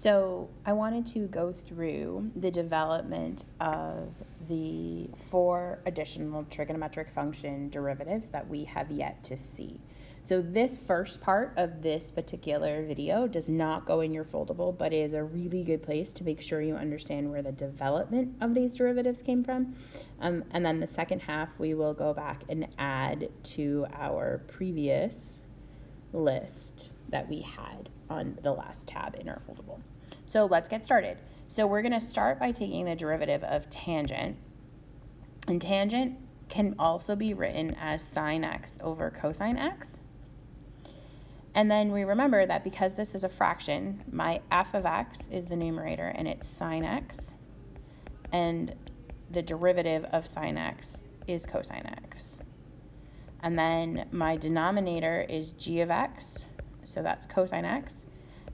So I wanted to go through the development of the 4 additional trigonometric function derivatives that we have yet to see. So this first part of this particular video does not go in your foldable, but is a really good place to make sure you understand where the development of these derivatives came from. And then the second half, we will go back and add to our previous list that we had on the last tab in our foldable. So let's get started. So we're going to start by taking the derivative of tangent. And tangent can also be written as sine x over cosine x. And then we remember that because this is a fraction, my f of x is the numerator and it's sine x. And the derivative of sine x is cosine x. And then my denominator is g of x, so that's cosine x.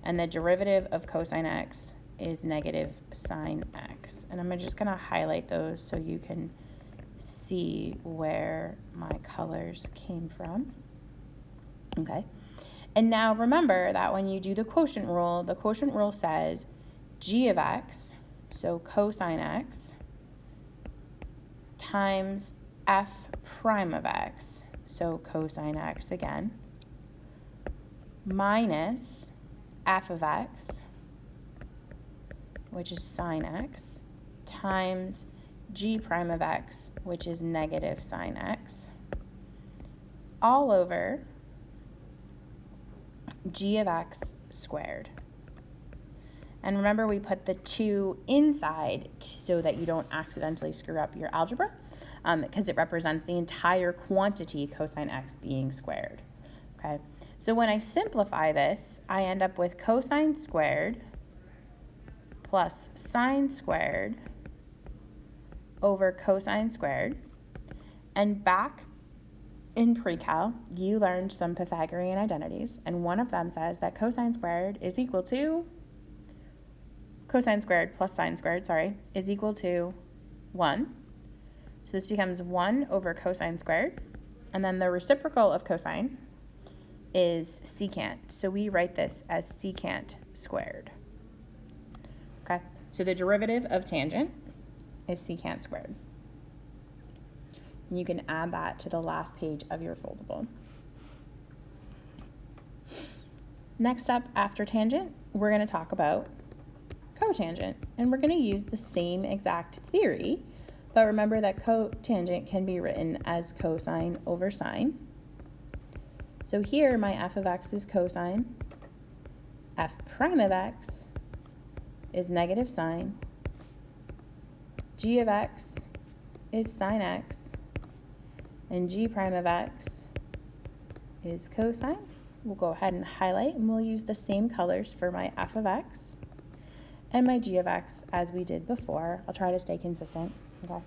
And the derivative of cosine x is negative sine x. And I'm just going to highlight those so you can see where my colors came from. Okay. And now remember that when you do the quotient rule says g of x, so cosine x, times f prime of x, so cosine x again, minus f of x, which is sine x, times g prime of x, which is negative sine x, all over g of x squared. And remember, we put the 2 inside so that you don't accidentally screw up your algebra, because it represents the entire quantity cosine x being squared. Okay, so when I simplify this, I end up with cosine squared plus sine squared over cosine squared. And back in pre-cal, you learned some Pythagorean identities, and one of them says that cosine squared is equal to, cosine squared plus sine squared, is equal to 1. So this becomes 1 over cosine squared, and then the reciprocal of cosine is secant. So we write this as secant squared. Okay, so the derivative of tangent is secant squared. And you can add that to the last page of your foldable. Next up, after tangent, we're going to talk about cotangent. And we're going to use the same exact theory, but remember that cotangent can be written as cosine over sine. So here, my f of x is cosine, f prime of x is negative sine, g of x is sine x, and g prime of x is cosine. We'll go ahead and highlight, and we'll use the same colors for my f of x and my g of x as we did before. I'll try to stay consistent. Okay.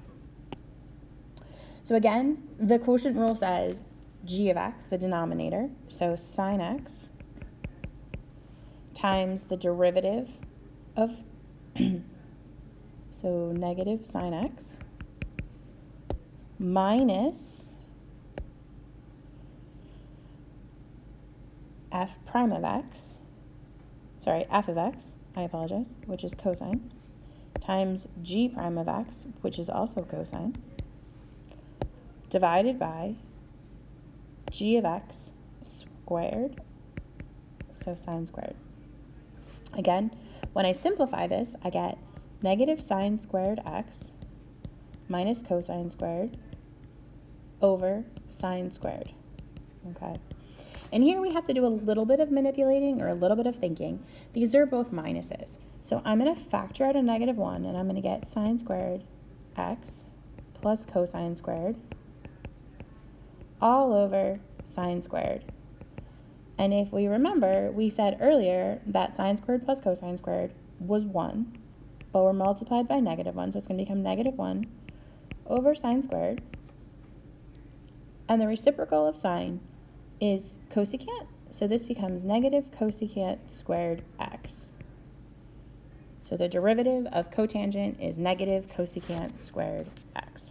So again, the quotient rule says g of x, the denominator, so sine x, times the derivative of, so negative sine x, minus f prime of x, f of x, I apologize, which is cosine, times g prime of x, which is also cosine, divided by g of x squared, so sine squared. Again, when I simplify this, I get negative sine squared x minus cosine squared over sine squared. Okay. And here we have to do a little bit of manipulating or a little bit of thinking. These are both minuses. So I'm going to factor out a negative 1, and I'm going to get sine squared x plus cosine squared all over sine squared. And if we remember, we said earlier that sine squared plus cosine squared was 1, but we're multiplied by negative 1, so it's going to become negative 1 over sine squared. And the reciprocal of sine is cosecant, so this becomes negative cosecant squared x. So the derivative of cotangent is negative cosecant squared x.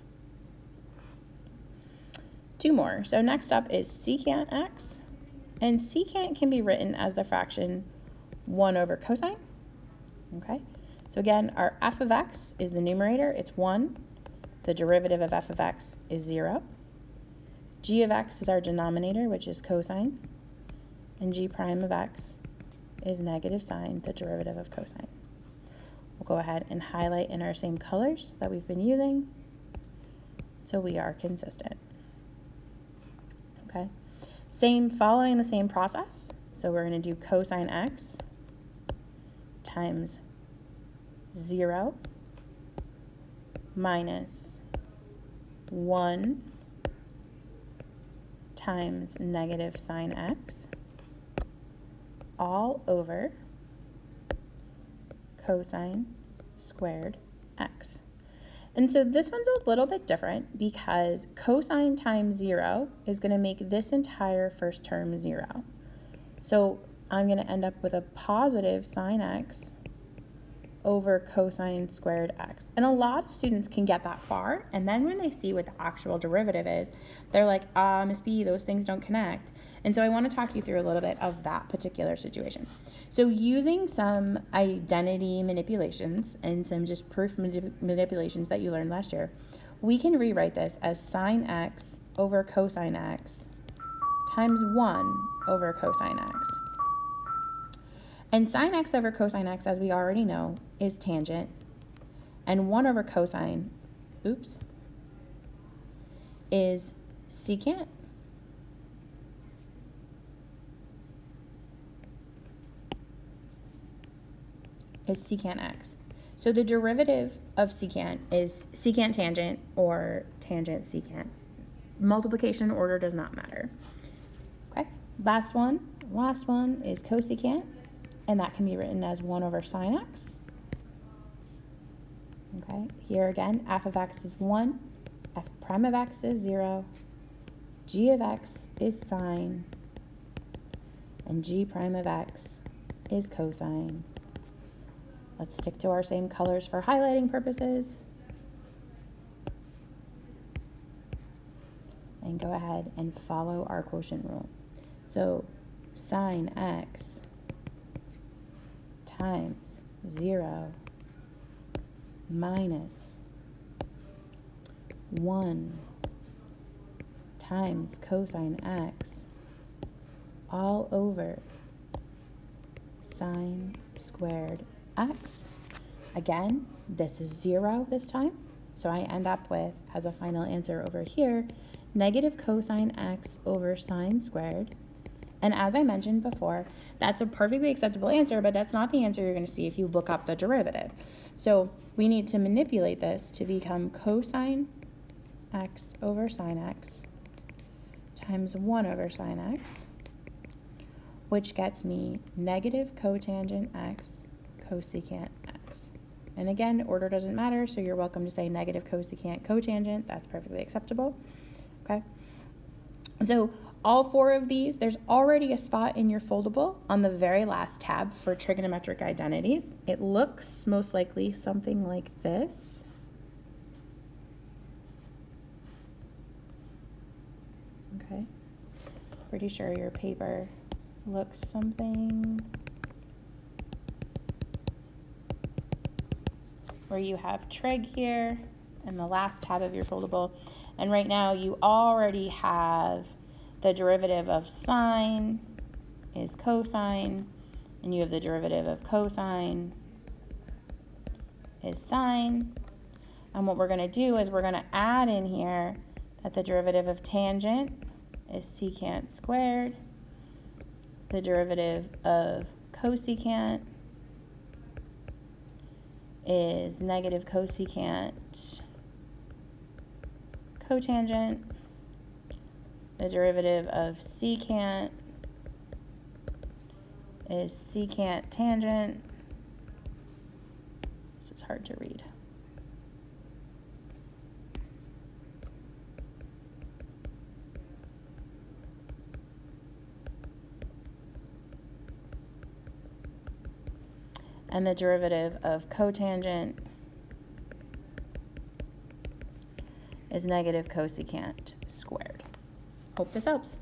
2 more. So next up is secant x. And secant can be written as the fraction 1 over cosine. Okay, so again, our f of x is the numerator, it's 1. The derivative of f of x is 0. G of x is our denominator, which is cosine, and g prime of x is negative sine, the derivative of cosine. We'll go ahead and highlight in our same colors that we've been using, so we are consistent. Okay, following the same process, so we're going to do cosine x times 0 minus 1 times negative sine x all over cosine squared x. And so this one's a little bit different because cosine times 0 is going to make this entire first term 0. So I'm going to end up with a positive sine x over cosine squared x. And a lot of students can get that far, and then when they see what the actual derivative is, they're like, Miss B, those things don't connect. And so I want to talk you through a little bit of that particular situation. So using some identity manipulations and some just proof manipulations that you learned last year, we can rewrite this as sine x over cosine x times 1 over cosine x. And sine x over cosine x, as we already know, is tangent. And 1 over cosine, is secant. Is secant x. So the derivative of secant is secant tangent or tangent secant. Multiplication order does not matter. Okay, last one is cosecant, and that can be written as 1 over sine x. Okay, here again, f of x is 1, f prime of x is 0, g of x is sine, and g prime of x is cosine. Let's stick to our same colors for highlighting purposes. And go ahead and follow our quotient rule. So sine x times 0 minus 1 times cosine x all over sine squared x. Again, this is 0 this time, so I end up with, as a final answer over here, negative cosine x over sine squared. And as I mentioned before, that's a perfectly acceptable answer, but that's not the answer you're going to see if you look up the derivative. So we need to manipulate this to become cosine x over sine x times 1 over sine x, which gets me negative cotangent x cosecant x. And again, order doesn't matter, so you're welcome to say negative cosecant cotangent. That's perfectly acceptable. Okay. So all 4 of these, there's already a spot in your foldable on the very last tab for trigonometric identities. It looks most likely something like this. Okay. Pretty sure your paper looks something where you have trig here and the last tab of your foldable. And right now you already have the derivative of sine is cosine, and you have the derivative of cosine is sine. And what we're going to do is we're going to add in here that the derivative of tangent is secant squared, the derivative of cosecant is negative cosecant cotangent, the derivative of secant is secant tangent. This is hard to read. And the derivative of cotangent is negative cosecant squared. Hope this helps.